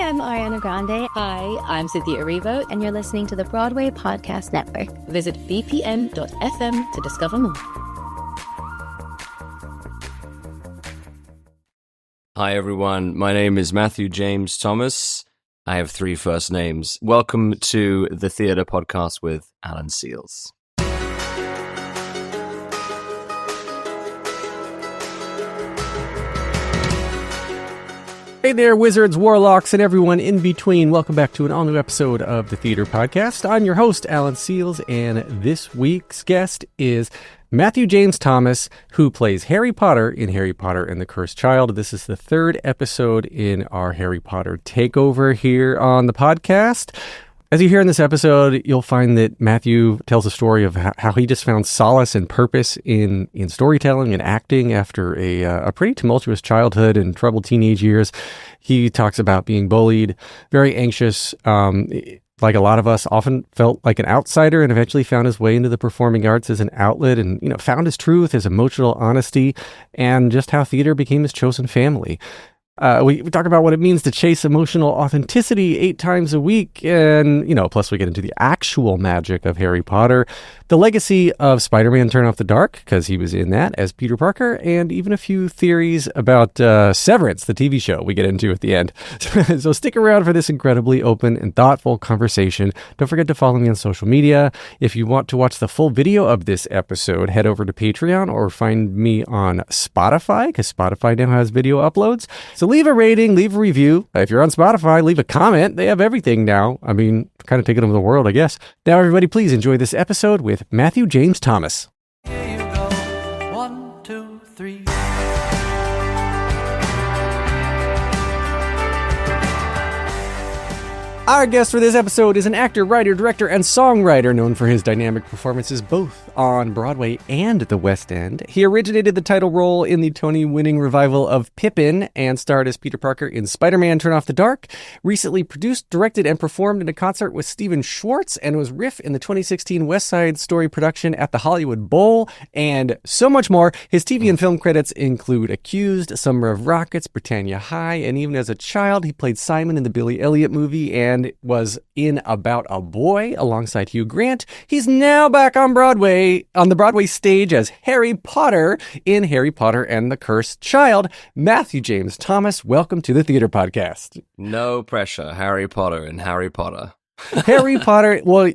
I'm Ariana Grande. Hi, I'm Cynthia Erivo. And you're listening to the Broadway Podcast Network. Visit bpm.fm to discover more. Hi, everyone. My name is Matthew James Thomas. I have 3 first names. Welcome to the Theatre Podcast with Alan Seales. Hey there, wizards, warlocks, and everyone in between. Welcome back to an all-new episode of the Theater Podcast. I'm your host, Alan Seales, and this week's guest is Matthew James Thomas, who plays Harry Potter in Harry Potter and the Cursed Child. This is the 3rd episode in our Harry Potter takeover here on the podcast. As you hear in this episode, you'll find that Matthew tells a story of how he just found solace and purpose in storytelling and acting after a pretty tumultuous childhood and troubled teenage years. He talks about being bullied, very anxious, like a lot of us, often felt like an outsider, and eventually found his way into the performing arts as an outlet and, found his truth, his emotional honesty, and just how theater became his chosen family. We talk about what it means to chase emotional authenticity 8 times a week, and, plus we get into the actual magic of Harry Potter, the legacy of Spider-Man Turn Off the Dark, because he was in that as Peter Parker, and even a few theories about Severance, the TV show we get into at the end. So stick around for this incredibly open and thoughtful conversation. Don't forget to follow me on social media. If you want to watch the full video of this episode, head over to Patreon or find me on Spotify, because Spotify now has video uploads. So leave a rating, leave a review. If you're on Spotify, leave a comment. They have everything now. I mean, kind of taking over the world, I guess. Now, everybody, please enjoy this episode with Matthew James Thomas. Here you go. 1, 2, 3. Our guest for this episode is an actor, writer, director, and songwriter known for his dynamic performances both on Broadway and the West End. He originated the title role in the Tony-winning revival of Pippin and starred as Peter Parker in Spider-Man Turn Off the Dark, recently produced, directed, and performed in a concert with Stephen Schwartz, and was Riff in the 2016 West Side Story production at the Hollywood Bowl, and so much more. His TV and film credits include Accused, Summer of Rockets, Britannia High, and even as a child, he played Simon in the Billy Elliot movie and was in About a Boy alongside Hugh Grant. He's now back on Broadway, on the Broadway stage as Harry Potter in Harry Potter and the Cursed Child. Matthew James Thomas, welcome to the Theater Podcast. No pressure. Harry Potter and Harry Potter. Harry Potter, well,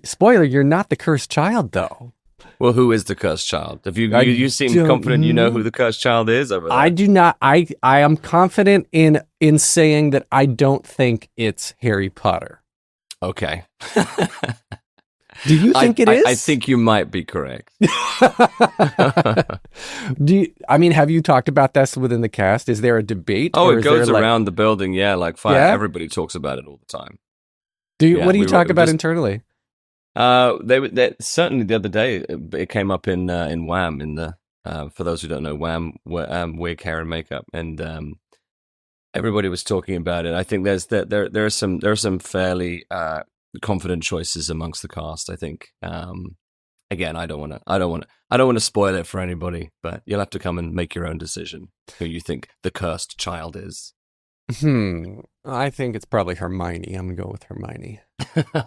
spoiler, you're not the Cursed Child, though. Well, who is the Cursed Child? Have you seem confident you know who the Cursed Child is over there? I do not. I am confident in saying that I don't think it's Harry Potter. Okay. Do you think it is? I think you might be correct. Have you talked about this within the cast? Is there a debate? Oh, it goes around the building, yeah, like fire. Yeah? Everybody talks about it all the time. What do you talk about internally? They certainly the other day it came up in Wham in the for those who don't know Wham, wig, hair, and makeup, and everybody was talking about it. I think there are some fairly confident choices amongst the cast. I think again, I don't want to spoil it for anybody, but you'll have to come and make your own decision who you think the Cursed Child is. I think it's probably Hermione. I'm gonna go with Hermione.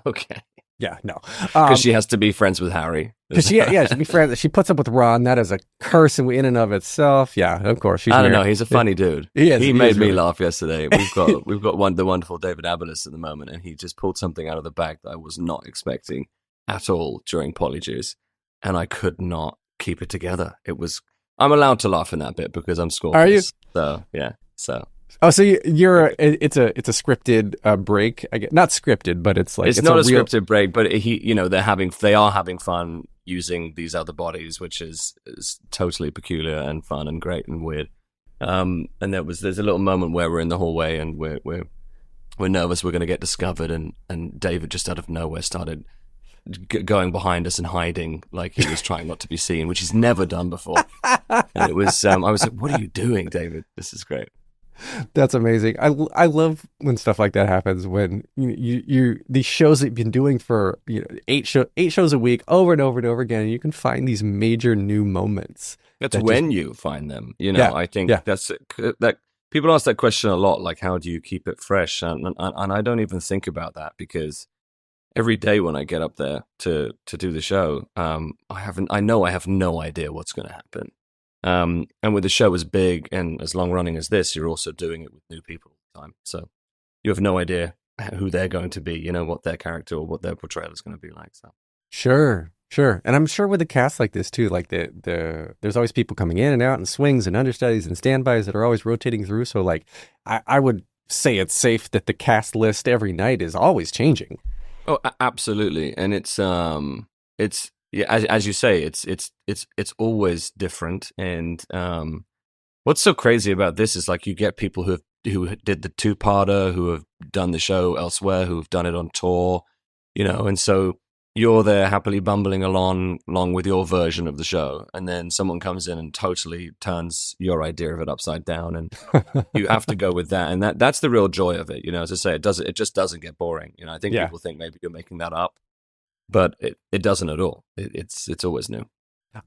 Okay. Yeah, no. Because she has to be friends with Harry. Because she'd be friends. She puts up with Ron. That is a curse in and of itself. Yeah, of course. I don't know. He's a funny dude. He made me really laugh yesterday. We've got the wonderful David Abeles at the moment, and he just pulled something out of the bag that I was not expecting at all during Polyjuice, and I could not keep it together. I'm allowed to laugh in that bit because I'm Scorpius. Are you? So yeah. So. Oh, so it's a scripted break. Not scripted, but it's not a scripted break. But they are having fun using these other bodies, which is totally peculiar and fun and great and weird. And there's a little moment where we're in the hallway and we're nervous we're going to get discovered, and David just out of nowhere started going behind us and hiding like he was trying not to be seen, which he's never done before. And it was I was like, "What are you doing, David? This is great." That's amazing. I love when stuff like that happens, when you these shows that you've been doing for 8 shows a week over and over and over again, and you can find these major new moments. That's when you find them. I think that's that people ask that question a lot, like how do you keep it fresh? And I don't even think about that, because every day when I get up there to do the show, I know I have no idea what's going to happen. And with the show as big and as long running as this, you're also doing it with new people all the time. So you have no idea who they're going to be, what their character or what their portrayal is going to be like. So Sure. And I'm sure with a cast like this too, like there's always people coming in and out and swings and understudies and standbys that are always rotating through. So like, I would say it's safe that the cast list every night is always changing. Oh, absolutely. And it's yeah, as you say, it's always different. And what's so crazy about this is like you get people who did the two-parter, who have done the show elsewhere, who have done it on tour, and so you're there happily bumbling along with your version of the show, and then someone comes in and totally turns your idea of it upside down, and you have to go with that. And that's the real joy of it. As I say, it just doesn't get boring. I think people think maybe you're making that up, but it doesn't at all. It's always new.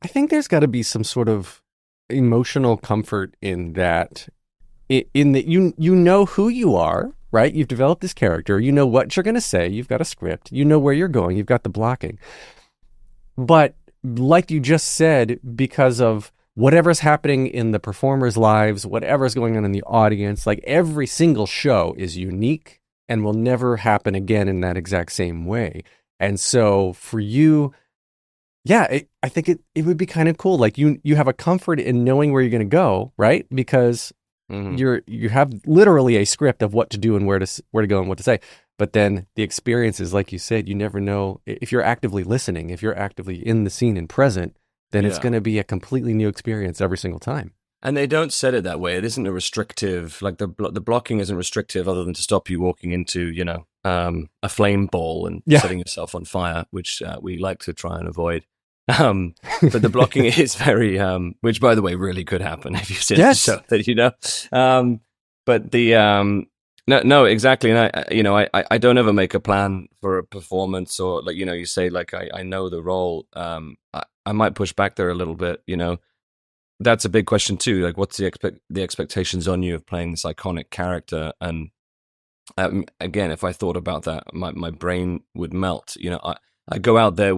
I think there's got to be some sort of emotional comfort in that, in that you know who you are, right? You've developed this character. You know what you're going to say. You've got a script. You know where you're going. You've got the blocking. But like you just said, because of whatever's happening in the performers' lives, whatever's going on in the audience, like every single show is unique and will never happen again in that exact same way. And so for you, I think it would be kind of cool. Like you have a comfort in knowing where you're going to go, right? Because you have literally a script of what to do and where to go and what to say. But then the experiences, like you said, you never know if you're actively listening, if you're actively in the scene and present, then it's going to be a completely new experience every single time. And they don't set it that way. It isn't a restrictive, like the blocking isn't restrictive other than to stop you walking into, a flame ball and setting yourself on fire, which we like to try and avoid. But the blocking is very, which by the way, really could happen if you see the show that but the, no, exactly. And I don't ever make a plan for a performance, or like, you say, like, I know the role. I might push back there a little bit, That's a big question too. Like, what's the expectations on you of playing this iconic character? And again, if I thought about that, my brain would melt. I go out there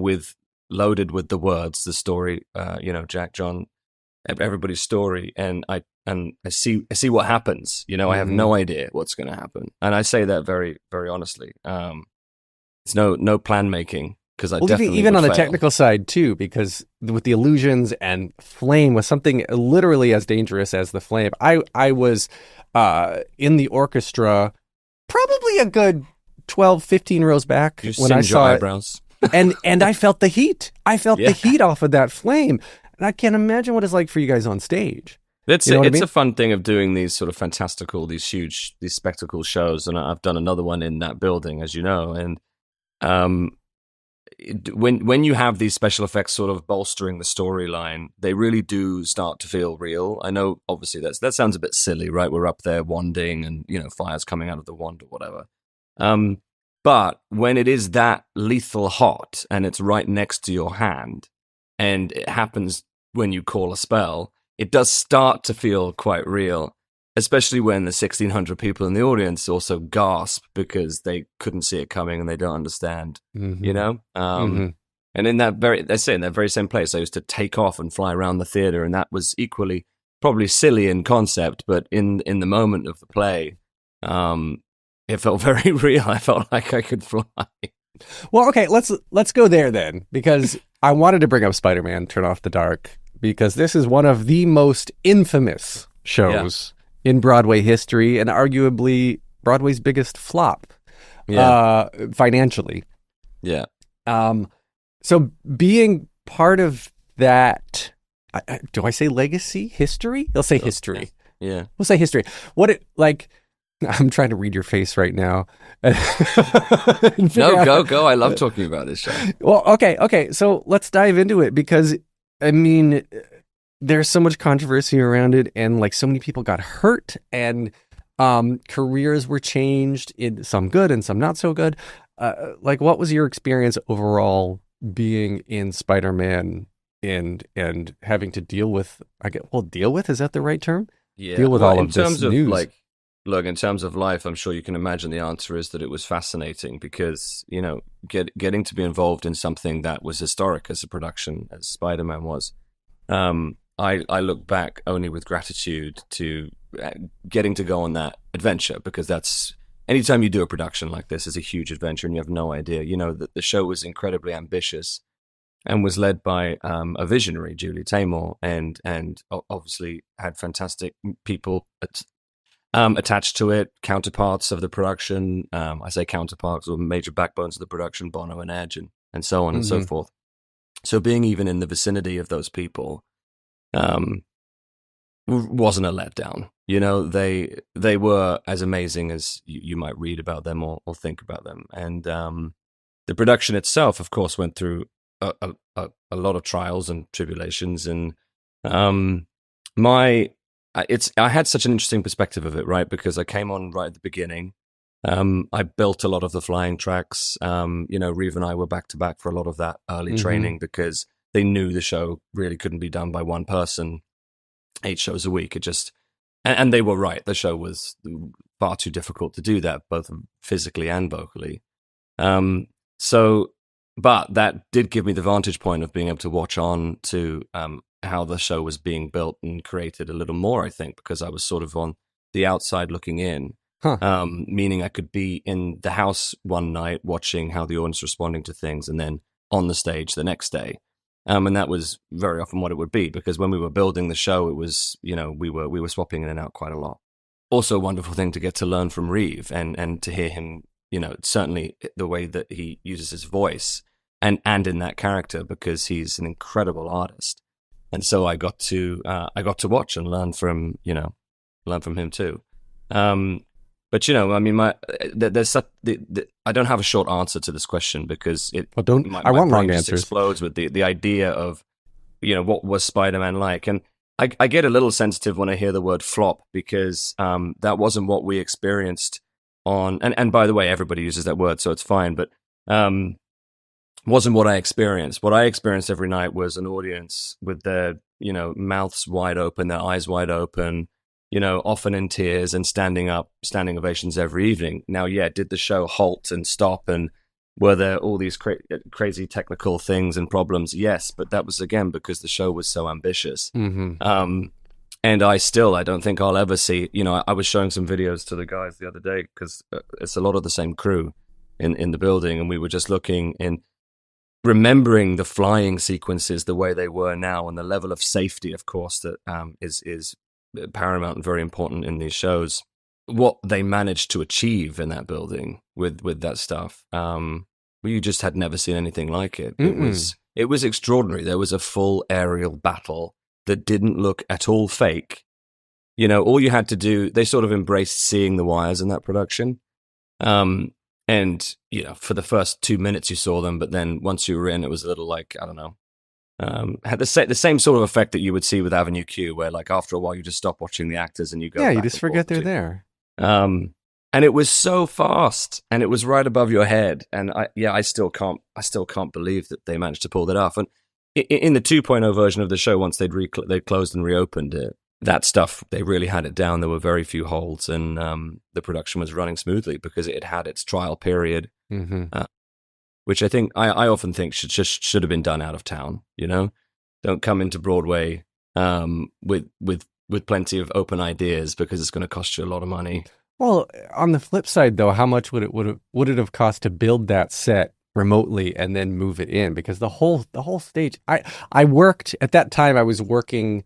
loaded with the words, the story, Jack, John, everybody's story, and I see what happens. I have no idea what's going to happen, and I say that very, very honestly. It's no plan making, because I definitely even on the fail. technical side too, because with the illusions and flame was something literally as dangerous as the flame. I was in the orchestra, probably a good 12, 15 rows back when I saw your eyebrows. And I felt the heat. I felt the heat off of that flame. And I can't imagine what it's like for you guys on stage. It's a fun thing of doing these sort of fantastical, these spectacle shows. And I've done another one in that building, as you know. And when you have these special effects sort of bolstering the storyline, they really do start to feel real. I know, obviously, that sounds a bit silly, right? We're up there wanding and, fire's coming out of the wand or whatever. But when it is that lethal hot and it's right next to your hand, and it happens when you call a spell, it does start to feel quite real, especially when the 1,600 people in the audience also gasp because they couldn't see it coming and they don't understand, And in that very same place, I used to take off and fly around the theater, and that was equally probably silly in concept, but in the moment of the play, it felt very real. I felt like I could fly. Well, okay, let's go there then, because I wanted to bring up Spider-Man: Turn Off the Dark, because this is one of the most infamous shows in Broadway history, and arguably Broadway's biggest flop financially. Yeah. So being part of that, do I say legacy? History? I'll say history. Yeah. We'll say history. I'm trying to read your face right now. No, go. I love talking about this show. Well, okay. So let's dive into it, because, I mean, there's so much controversy around it, and like so many people got hurt, and careers were changed, in some good and some not so good. Like, what was your experience overall being in Spider-Man and having to deal with, is that the right term? deal with all of this in terms of news. Look, in terms of life, I'm sure you can imagine the answer is that it was fascinating because, getting to be involved in something that was historic as a production, as Spider-Man was, I look back only with gratitude to getting to go on that adventure, because that's, anytime you do a production like this, is a huge adventure and you have no idea. That the show was incredibly ambitious and was led by a visionary, Julie Taymor, and obviously had fantastic people attached to it, counterparts of the production. I say counterparts, or major backbones of the production, Bono and Edge, and so on and so forth. So being even in the vicinity of those people wasn't a letdown. They were as amazing as you might read about them or think about them. And the production itself, of course, went through a lot of trials and tribulations. And I had such an interesting perspective of it, right? Because I came on right at the beginning. I built a lot of the flying tracks. Reeve and I were back to back for a lot of that early training, because they knew the show really couldn't be done by one person, 8 shows a week. It just, and they were right. The show was far too difficult to do that, both physically and vocally. But that did give me the vantage point of being able to watch on to how the show was being built and created a little more, I think, because I was sort of on the outside looking in. Meaning I could be in the house one night watching how the audience responding to things, and then on the stage the next day. And that was very often what it would be, because when we were building the show, it was, we were swapping in and out quite a lot. Also a wonderful thing to get to learn from Reeve and to hear him, certainly the way that he uses his voice and in that character, because he's an incredible artist. And so I got to watch and learn from him too. But I don't have a short answer to this question, because I want long answers. Explodes with the idea of, what was Spider-Man like, and I get a little sensitive when I hear the word flop, because that wasn't what we experienced on. And by the way, everybody uses that word, so it's fine. But wasn't what I experienced. What I experienced every night was an audience with their mouths wide open, their eyes wide open, often in tears, and standing ovations every evening. Now, did the show halt and stop, and were there all these crazy technical things and problems? Yes, but that was, again, because the show was so ambitious. And I don't think I'll ever see, I was showing some videos to the guys the other day, because it's a lot of the same crew in the building, and we were just looking in, remembering the flying sequences the way they were now, and the level of safety, of course, that is paramount and very important in these shows. What they managed to achieve in that building with that stuff, you just had never seen anything like it. It was extraordinary. There was a full aerial battle that didn't look at all fake. All you had to do, they sort of embraced seeing the wires in that production. And for the first 2 minutes you saw them, but then once you were in, it was a little like, I don't know, had the same sort of effect that you would see with Avenue Q, where like after a while you just stop watching the actors and you go, you just forget they're there. And it was so fast, and it was right above your head, and I still can't believe that they managed to pull that off. And in the 2.0 version of the show, once they'd closed and reopened it, that stuff, they really had it down. There were very few holds, and the production was running smoothly because it had its trial period. Which I think I often think should have been done out of town. Don't come into Broadway with plenty of open ideas, because it's going to cost you a lot of money. Well, on the flip side, though, how much would it have cost to build that set remotely and then move it in? Because the whole stage, I worked at that time. I was working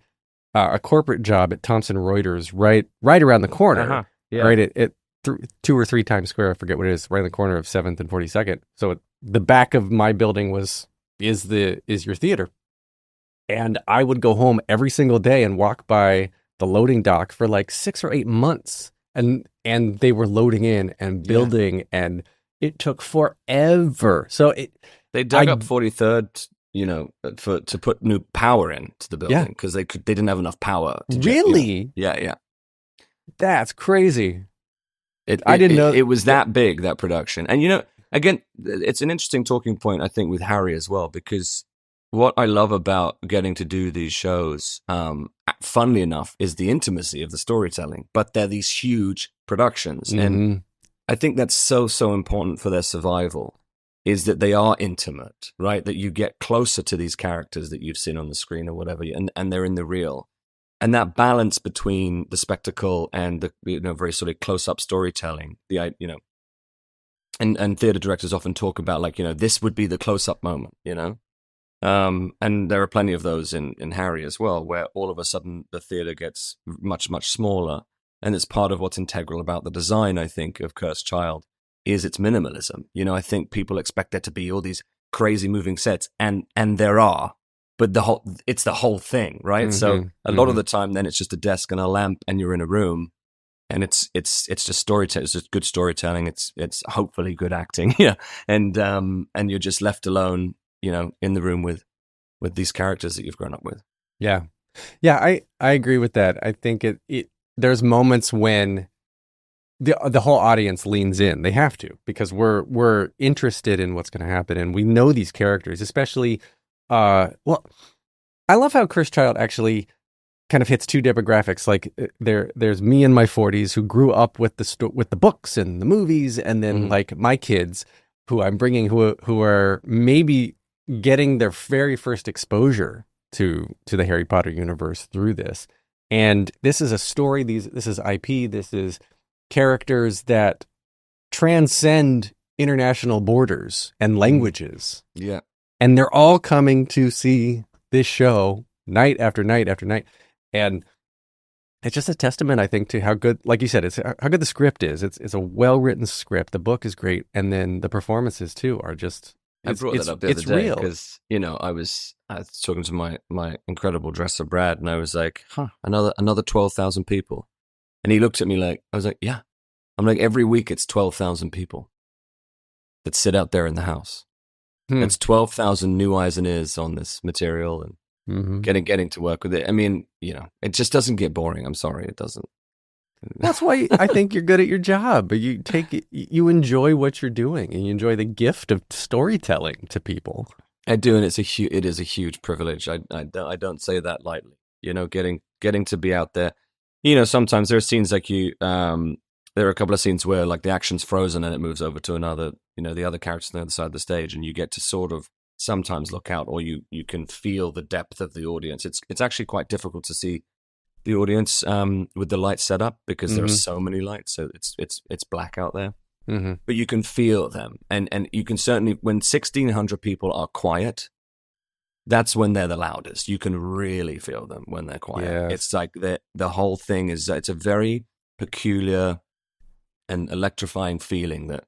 a corporate job at Thomson Reuters, right around the corner, right at 2 or 3 Times Square. I forget what it is, right in the corner of 7th and 42nd. So the back of my building is your theater, and I would go home every single day and walk by the loading dock for like 6 or 8 months, and they were loading in and building, and it took forever. So they dug up 43rd, to put new power into the building, because they didn't have enough power. Really? Yeah. That's crazy. I didn't know it was that big, that production. And again, it's an interesting talking point, I think, with Harry as well, because what I love about getting to do these shows, funnily enough, is the intimacy of the storytelling. But they're these huge productions, and I think that's so important for their survival. Is that they are intimate, right? That you get closer to these characters that you've seen on the screen or whatever, and they're in the real. And that balance between the spectacle and the very sort of close-up storytelling, and theater directors often talk about like, this would be the close-up moment, and there are plenty of those in Harry as well, where all of a sudden the theater gets much, much smaller. And it's part of what's integral about the design, I think, of Cursed Child, is its minimalism. I think people expect there to be all these crazy moving sets, and there are, but it's the whole thing, right? So a lot of the time, then it's just a desk and a lamp, and you're in a room, and it's just storytelling. It's just good storytelling. It's hopefully good acting, yeah, and you're just left alone, in the room with these characters that you've grown up with. Yeah, I agree with that. I think it there's moments when the whole audience leans in. They have to, because we're interested in what's going to happen, and we know these characters, especially. I love how Cursed Child actually kind of hits two demographics. Like there's me in my 40s who grew up with the books and the movies, and then like my kids who I'm bringing who are maybe getting their very first exposure to the Harry Potter universe through this. And this is a story. This is IP. This is characters that transcend international borders and languages. Yeah. And they're all coming to see this show night after night after night. And it's just a testament, I think, to how good, like you said, it's how good the script is. It's a well-written script. The book is great. And then the performances, too, are just... I brought that up the other day because, I was talking to my incredible dresser, Brad, and I was like, another 12,000 people. And he looked at me like, I was like, yeah. I'm like, every week it's 12,000 people that sit out there in the house. It's 12,000 new eyes and ears on this material, and getting to work with it. I mean, it just doesn't get boring. I'm sorry, it doesn't. That's why I think you're good at your job. But you enjoy what you're doing, and you enjoy the gift of storytelling to people. I do, and it is a huge privilege. I don't say that lightly. Getting to be out there. Sometimes there are scenes like there are a couple of scenes where like the action's frozen and it moves over to another, the other characters on the other side of the stage, and you get to sort of sometimes look out, or you can feel the depth of the audience. It's actually quite difficult to see the audience with the lights set up, because there are so many lights, so it's black out there. But you can feel them, and you can certainly, when 1,600 people are quiet, that's when they're the loudest. You can really feel them when they're quiet. Yes. It's like the whole thing is, it's a very peculiar and electrifying feeling that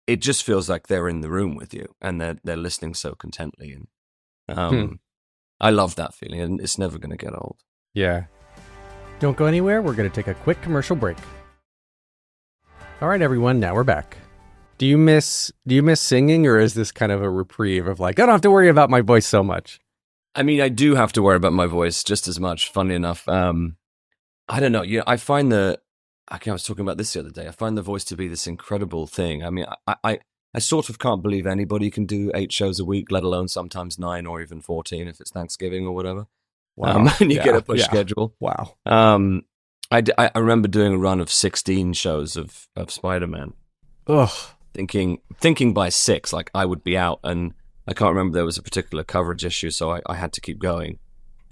it just feels like they're in the room with you, and they're listening so contently. And I love that feeling, and it's never going to get old. Yeah. Don't go anywhere. We're going to take a quick commercial break. All right, everyone. Now we're back. Do you miss singing, or is this kind of a reprieve of like, I don't have to worry about my voice so much? I mean, I do have to worry about my voice just as much, funnily enough. I don't know. I find I was talking about this the other day. I find the voice to be this incredible thing. I mean, I sort of can't believe anybody can do 8 shows a week, let alone sometimes 9 or even 14 if it's Thanksgiving or whatever. Wow. And you get a push schedule. Wow. I remember doing a run of 16 shows of Spider-Man. Ugh. Thinking by 6, like I would be out, and I can't remember, there was a particular coverage issue, so I had to keep going.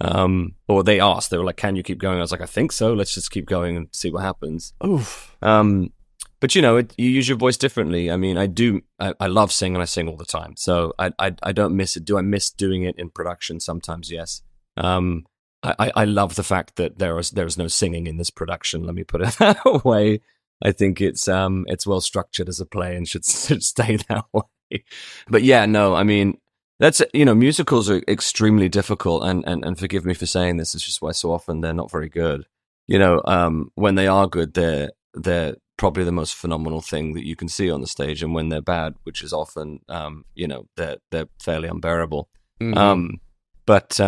Or they asked, they were like, can you keep going? I was like, I think so. Let's just keep going and see what happens. Oof. But you use your voice differently. I mean, I love singing. I sing all the time. So I don't miss it. Do I miss doing it in production? Sometimes, yes. I love the fact that there is no singing in this production. Let me put it that way. I think it's well structured as a play and should stay that way. But yeah, no, I mean, that's, musicals are extremely difficult, and forgive me for saying this, it's just why so often they're not very good. When they are good, they're probably the most phenomenal thing that you can see on the stage, and when they're bad, which is often, they're fairly unbearable. But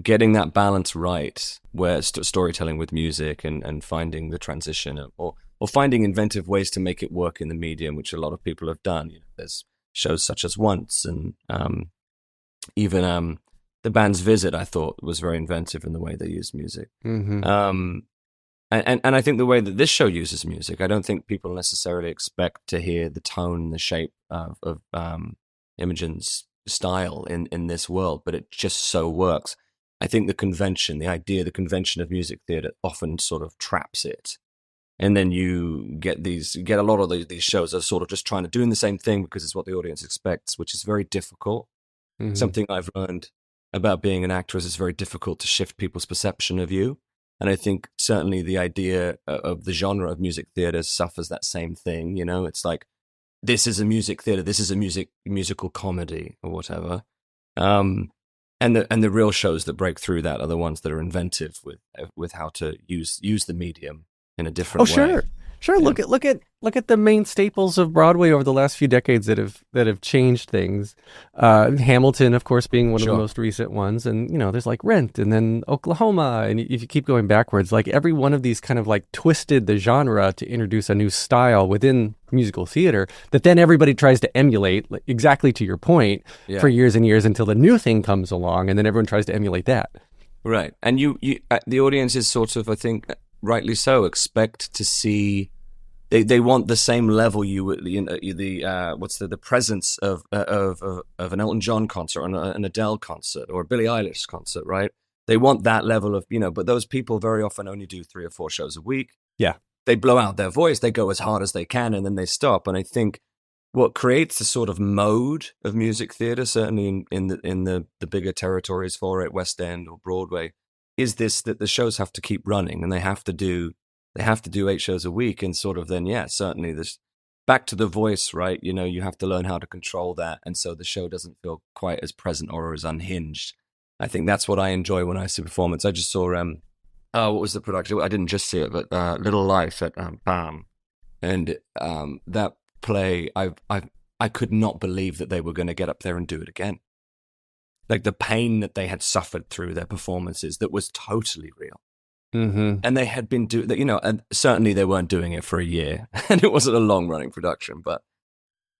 getting that balance right, where storytelling with music and finding the transition, or finding inventive ways to make it work in the medium, which a lot of people have done. There's shows such as Once, and even the band's Visit, I thought, was very inventive in the way they used music. Mm-hmm. And I think the way that this show uses music, I don't think people necessarily expect to hear the tone and the shape of Imogen's style in this world, but it just so works. I think the convention of music theater often sort of traps it. And then you get a lot of these shows that are sort of just trying to do the same thing because it's what the audience expects, which is very difficult. Mm-hmm. Something I've learned about being an actor is it's very difficult to shift people's perception of you. And I think certainly the idea of the genre of music theater suffers that same thing. You know, it's like, this is a music theater, this is a musical comedy or whatever. And the real shows that break through that are the ones that are inventive with how to use the medium in a different way. Sure. Yeah. Look at the main staples of Broadway over the last few decades that have changed things. Hamilton, of course, being one of the most recent ones, and there's like Rent, and then Oklahoma, and if you keep going backwards, like every one of these kind of like twisted the genre to introduce a new style within musical theater that then everybody tries to emulate, like, exactly to your point, for years and years until the new thing comes along, and then everyone tries to emulate that. Right, and you the audience is sort of, I think, rightly so, expect to see. They want the same level the presence of an Elton John concert or an Adele concert or a Billie Eilish concert, right? They want that level of, but those people very often only do 3 or 4 shows a week. Yeah. They blow out their voice, they go as hard as they can, and then they stop. And I think what creates a sort of mode of music theater, certainly in the bigger territories for it, West End or Broadway, is this, that the shows have to keep running and they have to do 8 shows a week, and sort of then, certainly this back to the voice, right? You have to learn how to control that. And so the show doesn't feel quite as present or as unhinged. I think that's what I enjoy when I see performance. I just saw, what was the production? I didn't just see it, but Little Life at BAM. And that play, I could not believe that they were going to get up there and do it again. Like the pain that they had suffered through their performances that was totally real. Mm-hmm. And they had been and certainly they weren't doing it for a year, and it wasn't a long-running production. But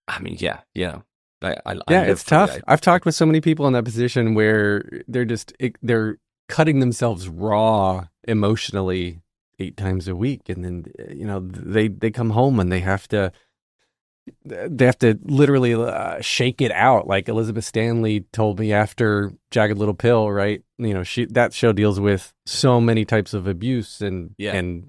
I mean, it's tough. I've talked with so many people in that position where they're cutting themselves raw emotionally 8 times a week, and then they come home and they have to literally shake it out. Like Elizabeth Stanley told me after Jagged Little Pill, right? That show deals with so many types of abuse and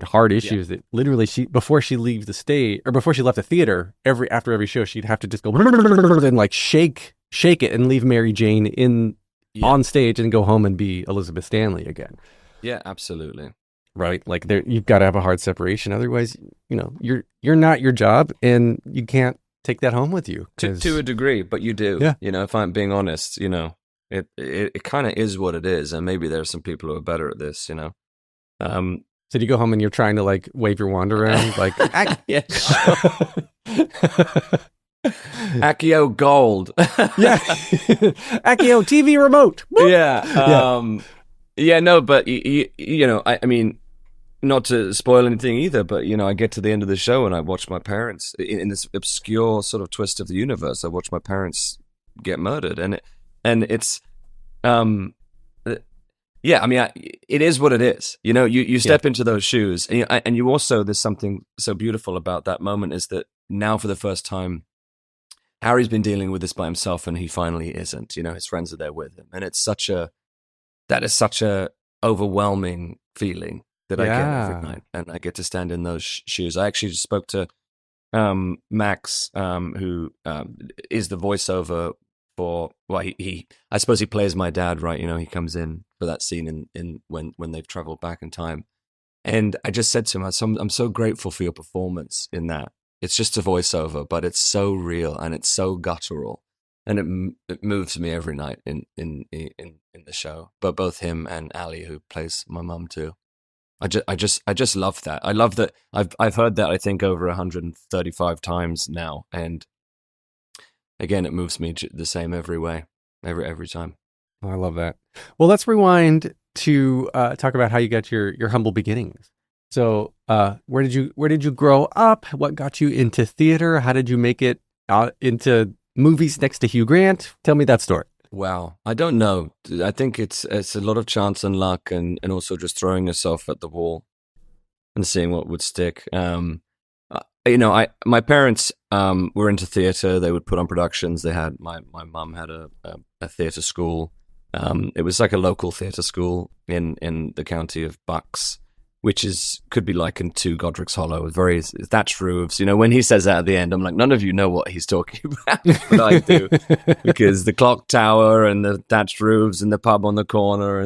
hard issues that literally before she leaves the stage, or before she left the theater, after every show, she'd have to just go and like shake it and leave Mary Jane on stage and go home and be Elizabeth Stanley again. Yeah, absolutely. Right, like you've got to have a hard separation. Otherwise, you're not your job, and you can't take that home with you. To a degree, but you do. Yeah. If I'm being honest, it kind of is what it is, and maybe there are some people who are better at this. So do you go home and you're trying to like wave your wand around, like yeah, Accio Gold, yeah, Accio TV remote, no, but I mean, not to spoil anything either, but I get to the end of the show and I watch my parents in this obscure sort of twist of the universe. I watch my parents get murdered, and it's I mean, it is what it is. You step into those shoes, and you also, there's something so beautiful about that moment, is that now for the first time, Harry's been dealing with this by himself, and he finally isn't. His friends are there with him, and that is such a overwhelming feeling that I get every night, and I get to stand in those shoes. I actually just spoke to Max, who is the voiceover for. Well, I suppose he plays my dad, right? He comes in for that scene in when they've traveled back in time, and I just said to him, "I'm so grateful for your performance in that. It's just a voiceover, but it's so real and it's so guttural." And it moves me every night in the show. But both him and Ali, who plays my mum too, I just love that. I love that. I've heard that I think over 135 times now, and again, it moves me the same every way, every time. I love that. Well, let's rewind to talk about how you got your humble beginnings. So, where did you grow up? What got you into theater? How did you make it into movies next to Hugh Grant? Tell me that story. Wow. I don't know. I think it's a lot of chance and luck and also just throwing yourself at the wall and seeing what would stick. My parents were into theater. They would put on productions. They had my mum had a theater school. It was like a local theater school in the county of Bucks, which could be likened to Godric's Hollow, with very thatched roofs. When he says that at the end, I'm like, none of you know what he's talking about, but I do, because the clock tower and the thatched roofs and the pub on the corner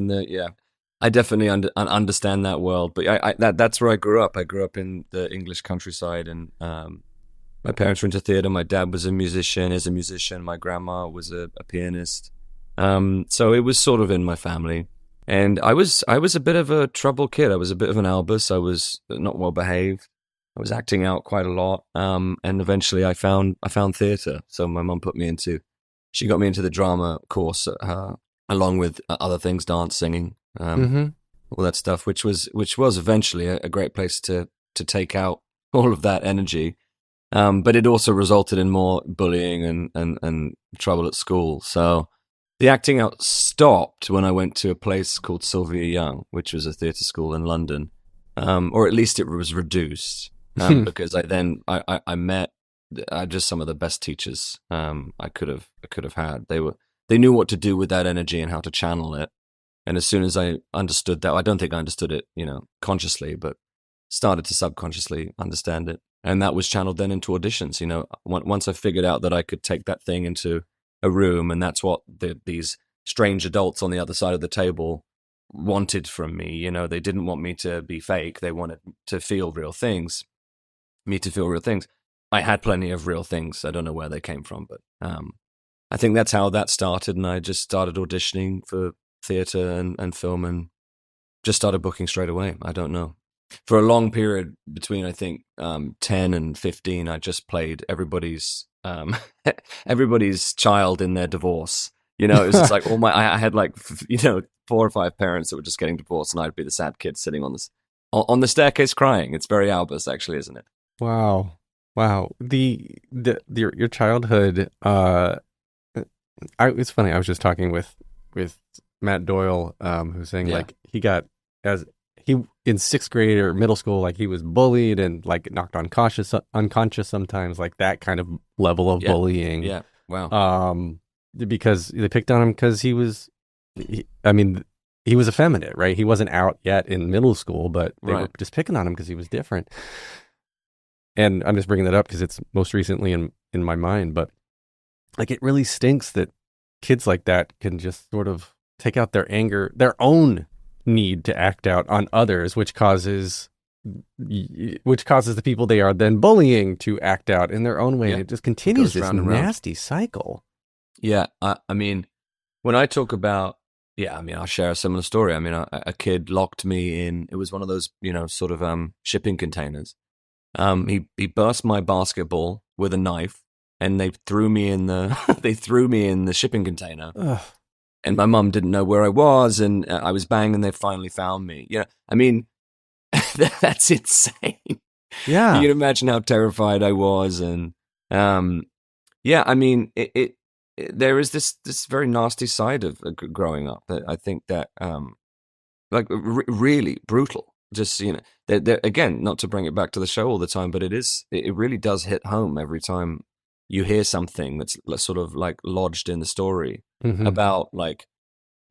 I definitely understand that world. But that's where I grew up. I grew up in the English countryside, and my parents were into theater. My dad was a musician, is a musician. My grandma was a pianist. So it was sort of in my family. And I was a bit of a trouble kid. I was a bit of an Albus. I was not well behaved. I was acting out quite a lot. And eventually I found theater. So my mum she got me into the drama course, along with other things, dance, singing, all that stuff, which was eventually a great place to take out all of that energy. But it also resulted in more bullying and trouble at school. So the acting out stopped when I went to a place called Sylvia Young, which was a theatre school in London, or at least it was reduced, because I met just some of the best teachers I could have had. They knew what to do with that energy and how to channel it. And as soon as I understood that, I don't think I understood it, consciously, but started to subconsciously understand it, and that was channeled then into auditions. Once I figured out that I could take that thing into a room, and that's what these strange adults on the other side of the table wanted from me. They didn't want me to be fake. They wanted to feel real things, me to feel real things. I had plenty of real things. I don't know where they came from, but I think that's how that started. And I just started auditioning for theater and film, and just started booking straight away. I don't know. For a long period between, I think, 10 and 15, I just played everybody's child in their divorce. It was just like I had like 4 or 5 parents that were just getting divorced, and I'd be the sad kid sitting on the staircase crying. It's very Albus, actually, isn't it? Wow. Your childhood. It's funny. I was just talking with Matt Doyle, who's saying like he got in 6th grade or middle school, like he was bullied and like knocked unconscious sometimes, like that kind of level of bullying. Yeah. Wow. Because they picked on him because he was effeminate, right? He wasn't out yet in middle school, but they were just picking on him because he was different. And I'm just bringing that up because it's most recently in my mind, but like it really stinks that kids like that can just sort of take out their anger, their own need to act out on others, which causes the people they are then bullying to act out in their own way. And it just continues this nasty cycle. Yeah. I mean, when I talk about, I'll share a similar story. I mean, a kid locked me in, it was one of those, sort of shipping containers. He burst my basketball with a knife, and they threw me in the shipping container. Ugh. And my mum didn't know where I was, and I was banging, and they finally found me. I mean, that's insane. Yeah. You can imagine how terrified I was. And, I mean, there is this very nasty side of growing up that I think that, really brutal. Just, again, not to bring it back to the show all the time, but it really does hit home every time you hear something that's sort of like lodged in the story about like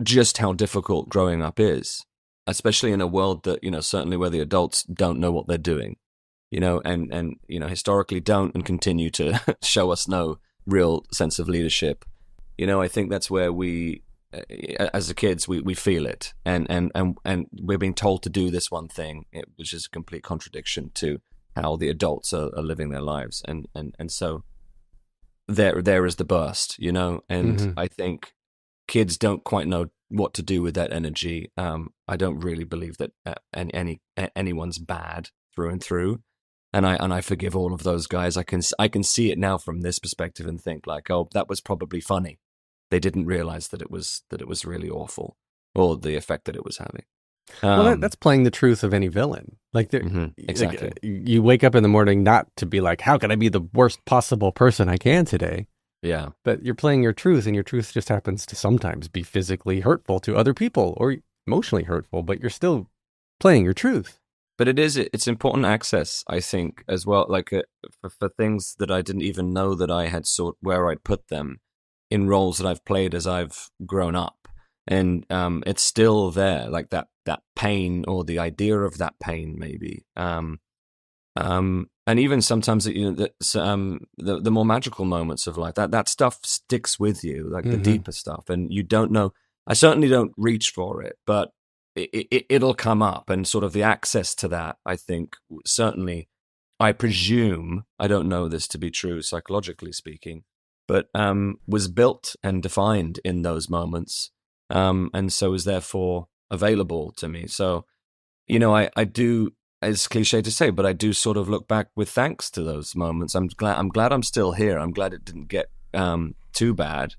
just how difficult growing up is, especially in a world that, certainly where the adults don't know what they're doing, and historically don't and continue to show us no real sense of leadership. I think that's where we, as the kids, we feel it, and we're being told to do this one thing, which is a complete contradiction to how the adults are living their lives, and so there is the burst, and I think kids don't quite know what to do with that energy. I don't really believe that anyone's bad through and through, and I forgive all of those guys. I can see it now from this perspective and think like, oh, that was probably funny. They didn't realize that it was really awful, or the effect that it was having. Well, that's playing the truth of any villain. Like, exactly. Like, you wake up in the morning not to be like, how can I be the worst possible person I can today? Yeah. But you're playing your truth, and your truth just happens to sometimes be physically hurtful to other people or emotionally hurtful, but you're still playing your truth. But it's important access, I think, as well, like for things that I didn't even know that I had where I'd put them in roles that I've played as I've grown up. And it's still there, like that pain or the idea of that pain, maybe. And even sometimes, the more magical moments of life, that stuff sticks with you, like the deeper stuff. And you don't know, I certainly don't reach for it, but it'll come up, and sort of the access to that, I think, certainly, I presume, I don't know this to be true psychologically speaking, but was built and defined in those moments, and so is therefore available to me. So, I do, it's cliche to say, but I do sort of look back with thanks to those moments. I'm glad I'm still here. I'm glad it didn't get too bad,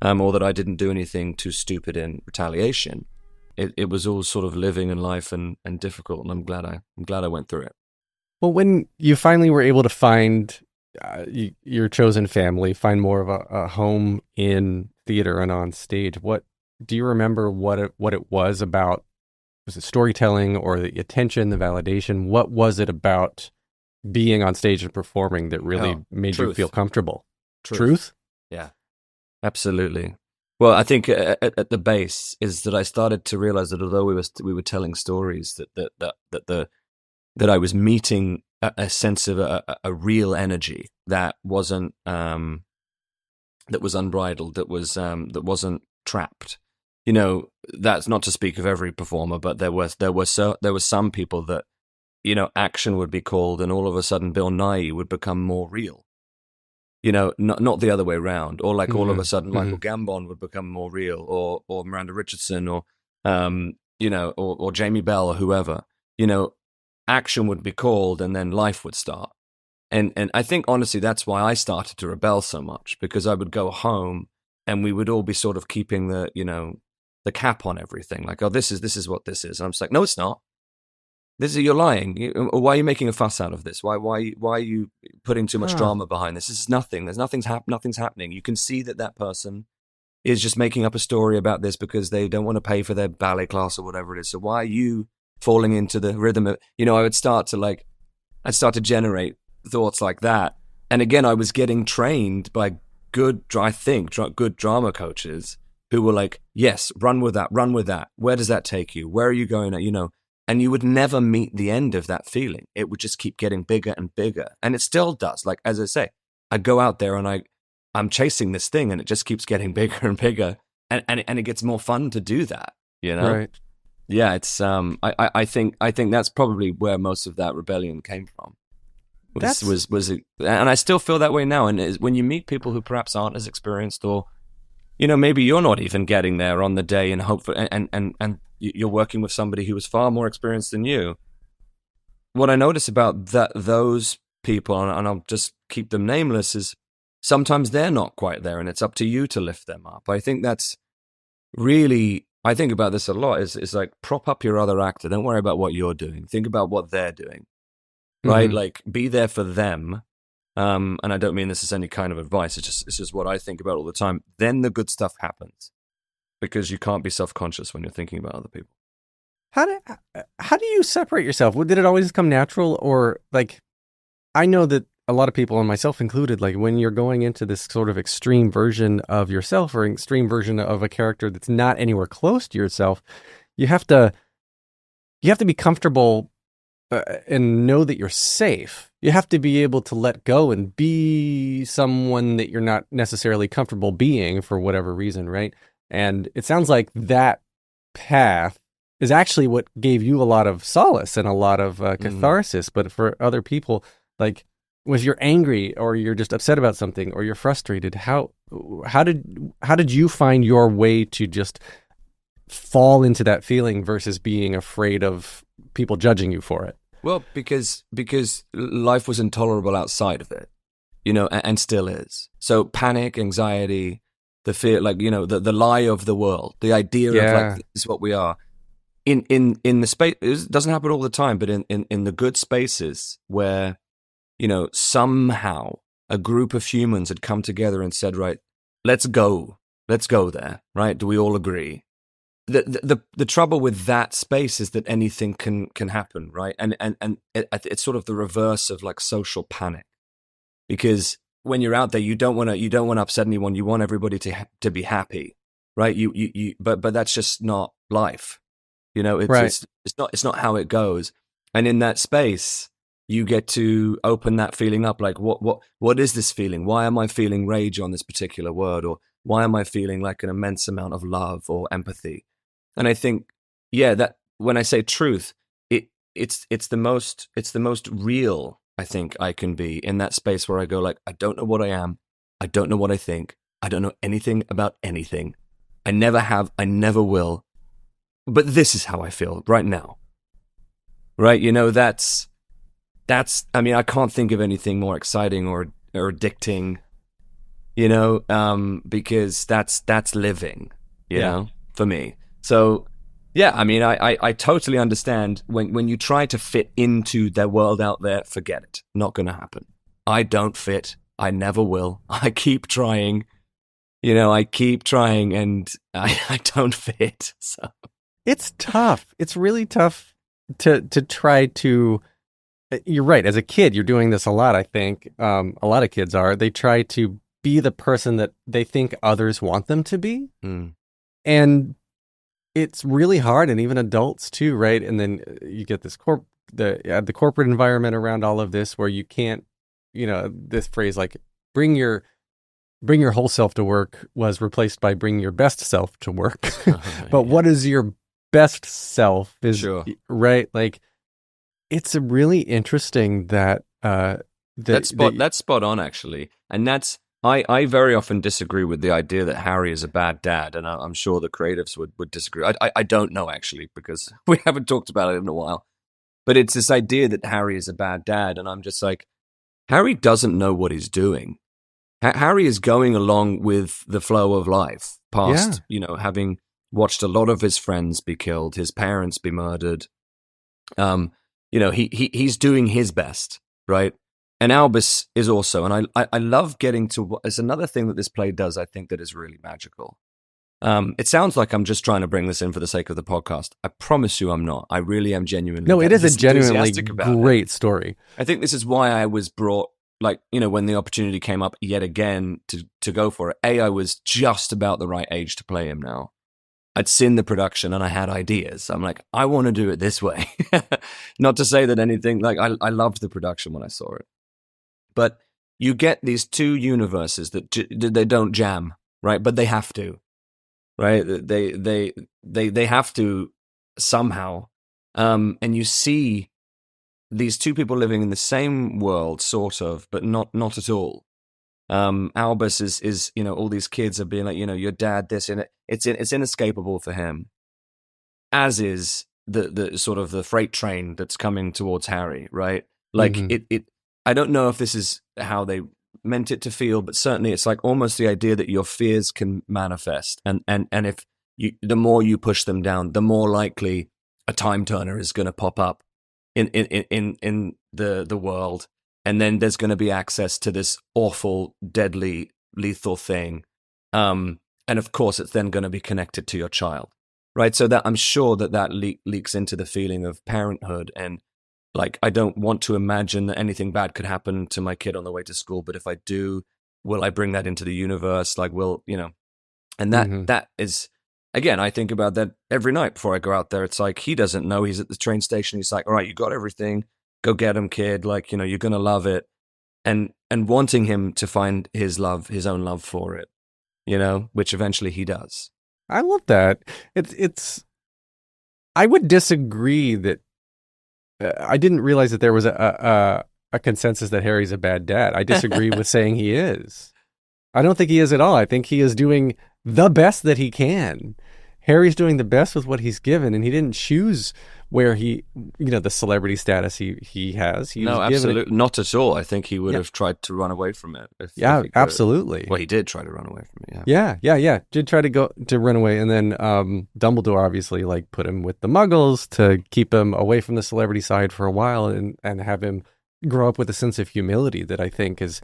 or that I didn't do anything too stupid in retaliation. It was all sort of living in life and difficult, and I'm glad I went through it. Well, when you finally were able to find your chosen family, find more of a home in theater and on stage, what do you remember? What it was about? Was it storytelling or the attention, the validation? What was it about being on stage and performing that really made you feel comfortable? Truth? Yeah, absolutely. Well, I think at the base is that I started to realize that although we were telling stories, that I was meeting a sense of a real energy that wasn't that was unbridled, that wasn't trapped. That's not to speak of every performer, but there were some people that, action would be called, and all of a sudden Bill Nighy would become more real. Not the other way around, or like all of a sudden Michael Gambon would become more real, or Miranda Richardson, or or Jamie Bell, or whoever. Action would be called, and then life would start. And I think honestly that's why I started to rebel so much, because I would go home and we would all be sort of keeping the cap on everything, like, oh, this is what this is, and I'm just like, no, it's not. You're lying. Why are you making a fuss out of this? Why are you putting too much drama behind this? This is nothing. Nothing's happening. You can see that person is just making up a story about this because they don't want to pay for their ballet class or whatever it is. So why are you falling into the rhythm of, I would start to generate thoughts like that. And again, I was getting trained by good drama coaches who were like, yes, run with that. Where does that take you? Where are you going? And you would never meet the end of that feeling. It would just keep getting bigger and bigger. And it still does. Like, as I say, I go out there and I'm chasing this thing, and it just keeps getting bigger and bigger. And it gets more fun to do that, Right. Yeah, it's I think that's probably where most of that rebellion came from. And I still feel that way now. And when you meet people who perhaps aren't as experienced, or maybe you're not even getting there on the day, and hopefully, and you're working with somebody who is far more experienced than you. What I notice about those people, and I'll just keep them nameless, is sometimes they're not quite there, and it's up to you to lift them up. I think that's really, I think about this a lot, is like, prop up your other actor. Don't worry about what you're doing. Think about what they're doing, right? Like, be there for them. And I don't mean this as any kind of advice. It's just what I think about all the time. Then the good stuff happens, because you can't be self-conscious when you're thinking about other people. How do you separate yourself? Did it always come natural, or like, I know that a lot of people, and myself included, like, when you're going into this sort of extreme version of yourself, or extreme version of a character that's not anywhere close to yourself, you have to be comfortable and know that you're safe. You have to be able to let go and be someone that you're not necessarily comfortable being for whatever reason, right? And it sounds like that path is actually what gave you a lot of solace and a lot of catharsis. But for other people, like, if you're angry, or you're just upset about something, or you're frustrated, how did you find your way to just fall into that feeling versus being afraid of people judging you for it? Well, because life was intolerable outside of it, and still is. So panic, anxiety, the fear, like, the lie of the world, the idea of, like, this is what we are. In the space, it doesn't happen all the time, but in the good spaces where, somehow a group of humans had come together and said, right, let's go there, right? Do we all agree? The trouble with that space is that anything can happen, right? And it's sort of the reverse of like social panic, because when you're out there, you don't want to upset anyone. You want everybody to be happy, right? But that's just not life, It's not how it goes. And in that space, you get to open that feeling up. Like, what is this feeling? Why am I feeling rage on this particular word, or why am I feeling like an immense amount of love or empathy? And I think, that when I say truth, it's the most real I think I can be in that space where I go like, I don't know what I am, I don't know what I think, I don't know anything about anything, I never have, I never will, but this is how I feel right now. Right? That's. I mean, I can't think of anything more exciting or addicting, because that's living, you know, for me. So, I mean, I totally understand when you try to fit into their world out there, forget it. Not going to happen. I don't fit. I never will. I keep trying, and I don't fit. So it's tough. It's really tough to try to. You're right. As a kid, you're doing this a lot, I think. A lot of kids are. They try to be the person that they think others want them to be. And it's really hard, and even adults too, right? And then you get this the corporate environment around all of this where you can't, this phrase like bring your whole self to work was replaced by bring your best self to work. But what is your best self is, sure. Right? Like, it's a really interesting that's spot on, actually. And that's, I very often disagree with the idea that Harry is a bad dad, and I'm sure the creatives would disagree. I don't know, actually, because we haven't talked about it in a while. But it's this idea that Harry is a bad dad, and I'm just like, Harry doesn't know what he's doing. Harry is going along with the flow of life, past, having watched a lot of his friends be killed, his parents be murdered. He's doing his best, right? And Albus is also, and I love getting to, it's another thing that this play does, I think, that is really magical. It sounds like I'm just trying to bring this in for the sake of the podcast. I promise you I'm not. I really am genuinely. No, it is a genuinely great story. I think this is why I was brought, like, when the opportunity came up yet again to go for it. I was just about the right age to play him now. I'd seen the production and I had ideas. I'm like, I want to do it this way. Not to say that anything, like, I loved the production when I saw it. But you get these two universes that they don't jam, right? But they have to, right? They have to somehow. And you see these two people living in the same world, sort of, but not at all. Albus is all these kids are being like, your dad, this, and it's inescapable for him, as is the sort of the freight train that's coming towards Harry, right? Like, it I don't know if this is how they meant it to feel, but certainly it's like almost the idea that your fears can manifest, and if the more you push them down, the more likely a time turner is going to pop up in the world. And then there's going to be access to this awful, deadly, lethal thing. And of course, it's then going to be connected to your child, right? So that I'm sure that leaks into the feeling of parenthood. And like, I don't want to imagine that anything bad could happen to my kid on the way to school. But if I do, will I bring that into the universe? Like, and that is, again, I think about that every night before I go out there. It's like, he doesn't know. He's at the train station. He's like, all right, you got everything. Go get him, kid. Like, you're going to love it. And wanting him to find his own love for it, which eventually he does. I love that. It's, I would disagree that, I didn't realize that there was a consensus that Harry's a bad dad. I disagree with saying he is. I don't think he is at all. I think he is doing the best that he can. Harry's doing the best with what he's given, and he didn't choose where he, the celebrity status he has. No, absolutely not at all. I think he would have tried to run away from it. If absolutely. Well, he did try to run away from it. Yeah. Did try to run away, and then Dumbledore obviously put him with the Muggles to keep him away from the celebrity side for a while, and have him grow up with a sense of humility that I think is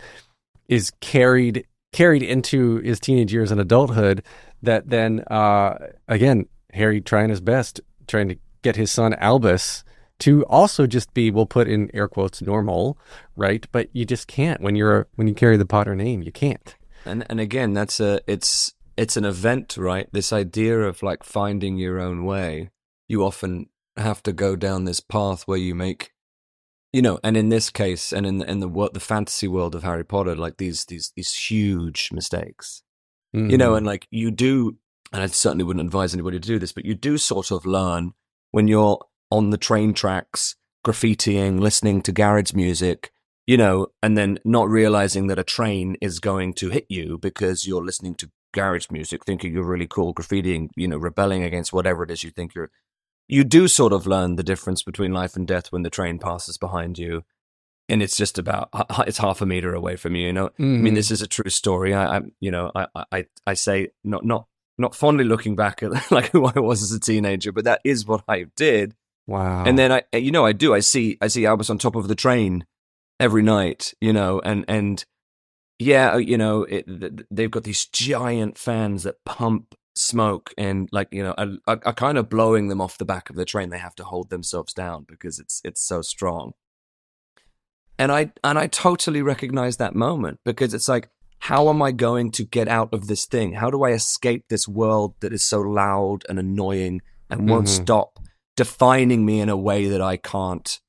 is carried into his teenage years and adulthood, that then again, Harry trying his best, trying to get his son Albus to also just be, we'll put in air quotes, normal, right? But you just can't when you carry the Potter name. You can't. And again, it's an event, right? This idea of like finding your own way. You often have to go down this path where you make, and in this case, and in the fantasy world of Harry Potter, like these huge mistakes, Mm-hmm. and like you do, and I certainly wouldn't advise anybody to do this, but you do sort of learn when you're on the train tracks, graffitiing, listening to garage music, and then not realizing that a train is going to hit you because you're listening to garage music, thinking you're really cool, graffitiing, rebelling against whatever it is you think you do sort of learn the difference between life and death when the train passes behind you. And it's just it's half a meter away from you, Mm-hmm. I mean, this is a true story. I say not fondly looking back at like who I was as a teenager, but that is what I did. Wow. And then I see Albus on top of the train every night, and yeah, they've got these giant fans that pump smoke and like, are kind of blowing them off the back of the train. They have to hold themselves down because it's so strong. And I totally recognize that moment, because it's like, how am I going to get out of this thing? How do I escape this world that is so loud and annoying and won't Mm-hmm. stop defining me in a way that I can't,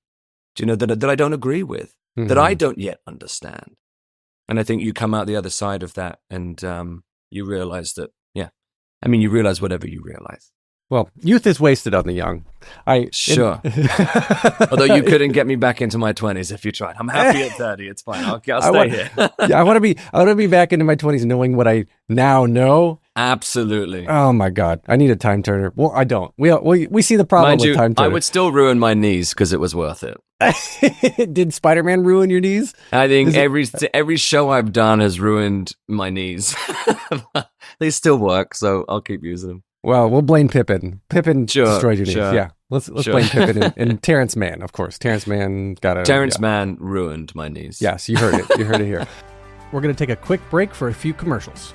that I don't agree with, Mm-hmm. that I don't yet understand. And I think you come out the other side of that and you realize that, you realize whatever you realize. Well, youth is wasted on the young. Sure. Although you couldn't get me back into my 20s if you tried. I'm happy at 30. It's fine. I'll stay here. Yeah, I want to be back into my 20s knowing what I now know. Absolutely. Oh my God, I need a time turner. Well, I don't. We see the problem Mind with you, time I turner. would still ruin my knees because it was worth it. Did Spider-Man ruin your knees? I think every show I've done has ruined my knees. They still work, so I'll keep using them. Well, we'll blame Pippin. Pippin destroyed your knees. Sure. Yeah, let's blame Pippin and Terrence Mann, of course. Terrence Mann Mann ruined my knees. Yes, you heard it. You heard it here. We're going to take a quick break for a few commercials.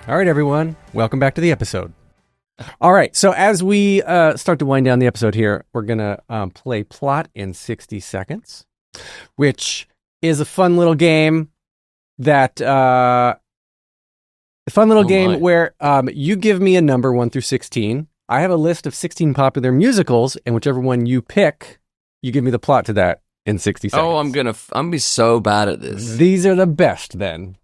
All right, everyone. Welcome back to the episode. All right. So as we start to wind down the episode here, we're going to play Plot in 60 Seconds, which is a fun little game that... where you give me a number 1 through 16. I have a list of 16 popular musicals, and whichever one you pick, you give me the plot to that in 60 seconds. Oh, I'm gonna be so bad at this. These are the best, then.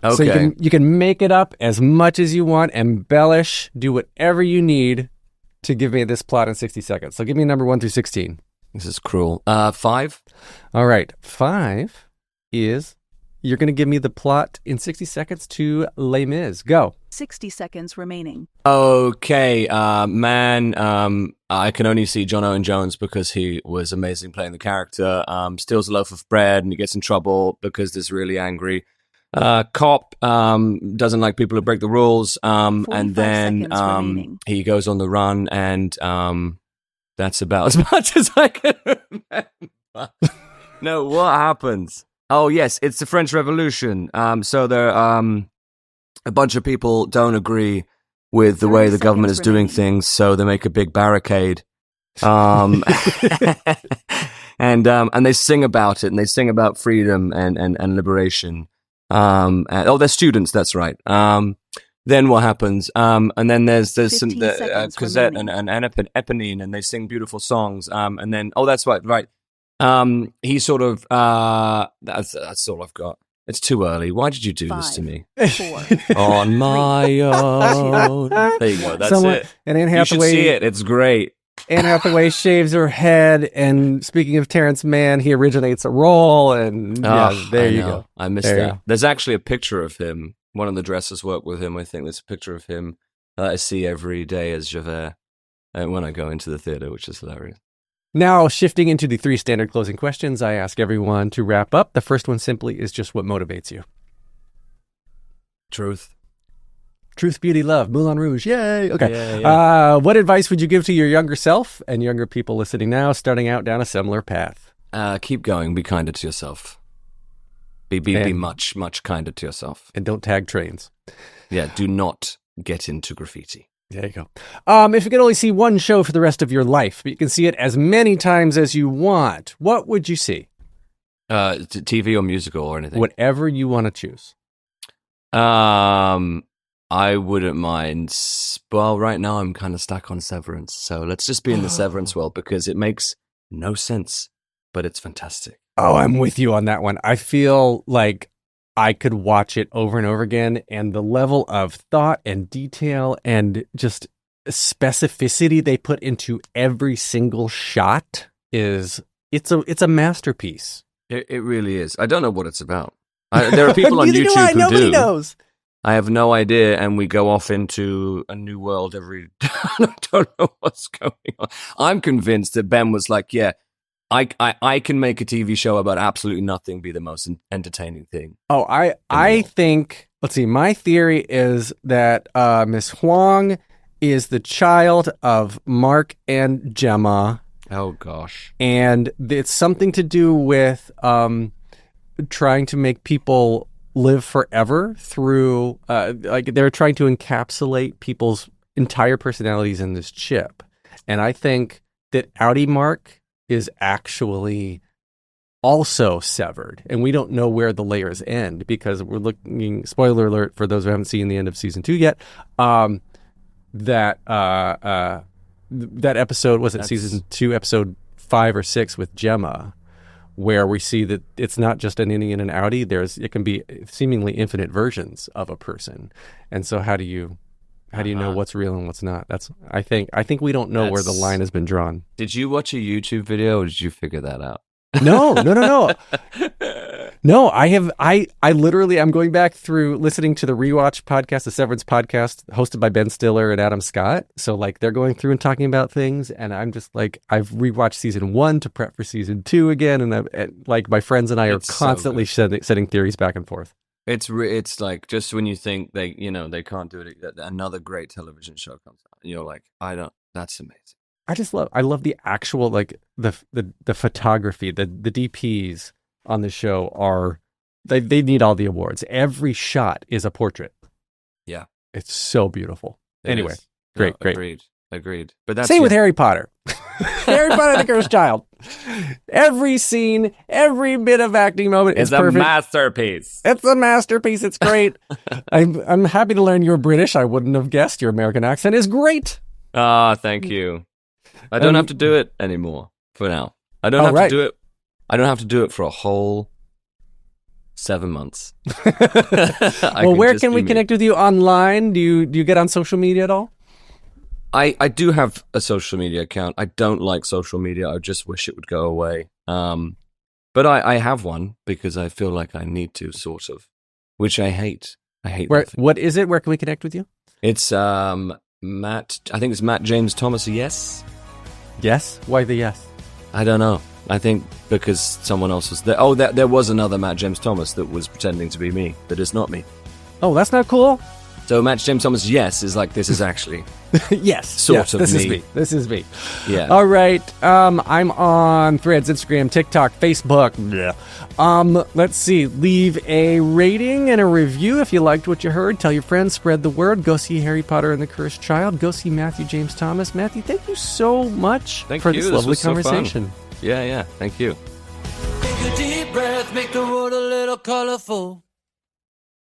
Okay. So you can make it up as much as you want, embellish, do whatever you need to give me this plot in 60 seconds. So give me number 1 through 16. This is cruel. 5. All right. 5 is... You're going to give me the plot in 60 seconds to Les Mis. Go. 60 seconds remaining. Okay, man, I can only see John Owen Jones because he was amazing playing the character. Steals a loaf of bread and he gets in trouble because there's really angry cop. Doesn't like people who break the rules. And then he goes on the run, and that's about as much as I can remember. No, what happens? Oh, yes, it's the French Revolution. So there, a bunch of people don't agree with the way the government is doing things, so they make a big barricade. And they sing about it, and they sing about freedom and liberation. They're students, that's right. Then what happens? And then there's some Cosette and Eponine, and they sing beautiful songs. And then that's right. He sort of that's all I've got. It's too early. Why did you do this to me? 4, On my own. There you go. That's it. And Anne You should Hathaway, see it. It's great. Anne Hathaway shaves her head, and speaking of Terrence Mann, he originates a role, and there you go. I missed that. There's actually a picture of him. One of the dressers worked with him. I think there's a picture of him that I see every day as Javert when I go into the theater, which is hilarious. Now, shifting into the 3 standard closing questions, I ask everyone to wrap up. The first one simply is just what motivates you. Truth. Truth, beauty, love, Moulin Rouge, yay! Okay. Yeah. What advice would you give to your younger self and younger people listening now, starting out down a similar path? Keep going. Be kinder to yourself. Be much, much kinder to yourself. And don't tag trains. Yeah, do not get into graffiti. There you go. If you could only see one show for the rest of your life, but you can see it as many times as you want, what would you see? TV or musical or anything? Whatever you want to choose. I wouldn't mind. Well, right now I'm kind of stuck on Severance, so let's just be in the Severance world because it makes no sense, but it's fantastic. Oh, I'm with you on that one. I feel like I could watch it over and over again, and the level of thought and detail and just specificity they put into every single shot it's a masterpiece. It really is. I don't know what it's about. There are people on YouTube who Nobody do. knows. I have no idea, and we go off into a new world every. I don't know what's going on. I'm convinced that Ben was like, "Yeah, I can make a TV show about absolutely nothing be the most entertaining thing." Oh, I think. Let's see. My theory is that Miss Huang is the child of Mark and Gemma. Oh gosh, and it's something to do with trying to make people live forever through like they're trying to encapsulate people's entire personalities in this chip. And I think that Outie Mark is actually also severed, and we don't know where the layers end because we're looking, spoiler alert for those who haven't seen the end of season 2 yet, that episode, was it season 2, episode 5 or 6 with Gemma, where we see that it's not just an innie and an outie. It can be seemingly infinite versions of a person. And so how do you know what's real and what's not? I think we don't know where the line has been drawn. Did you watch a YouTube video or did you figure that out? No. No, I literally, I'm going back through listening to the Rewatch podcast, the Severance podcast, hosted by Ben Stiller and Adam Scott. So like they're going through and talking about things, and I'm just like, I've rewatched season 1 to prep for season 2 again, and like my friends and I are constantly setting theories back and forth. It's like just when you think they can't do it, another great television show comes out, and you're like, that's amazing. I love the actual, like the photography, the DPs on the show they need all the awards. Every shot is a portrait. Yeah. It's so beautiful. Anyway, great. Agreed. But that's same with Harry Potter. Harry Potter and the Cursed Child. Every scene, every bit of acting moment is perfect. It's a masterpiece. It's a masterpiece. It's great. I'm happy to learn you're British. I wouldn't have guessed your American accent is great. Thank you. I don't have to do it anymore for now. I don't have to do it. I don't have to do it for a whole 7 months. Well, where can we connect with you online? Do you get on social media at all? I do have a social media account. I don't like social media. I just wish it would go away. But I have one because I feel like I need to, sort of, which I hate. I hate. What is it? Where can we connect with you? It's Matt. I think it's Matt James Thomas. Yes. Yes. Why the yes? I don't know. I think because someone else was there. Oh, there was another Matt James Thomas that was pretending to be me, that is not me. Oh, that's not cool. So Matt James Thomas, yes, is like, this is actually yes, sort of this me. This is me. Yeah. All right. I'm on Threads, Instagram, TikTok, Facebook. Let's see. Leave a rating and a review if you liked what you heard. Tell your friends. Spread the word. Go see Harry Potter and the Cursed Child. Go see Matthew James Thomas. Matthew, thank you so much for this lovely conversation. So yeah. Thank you. Take a deep breath, make the world a little colorful.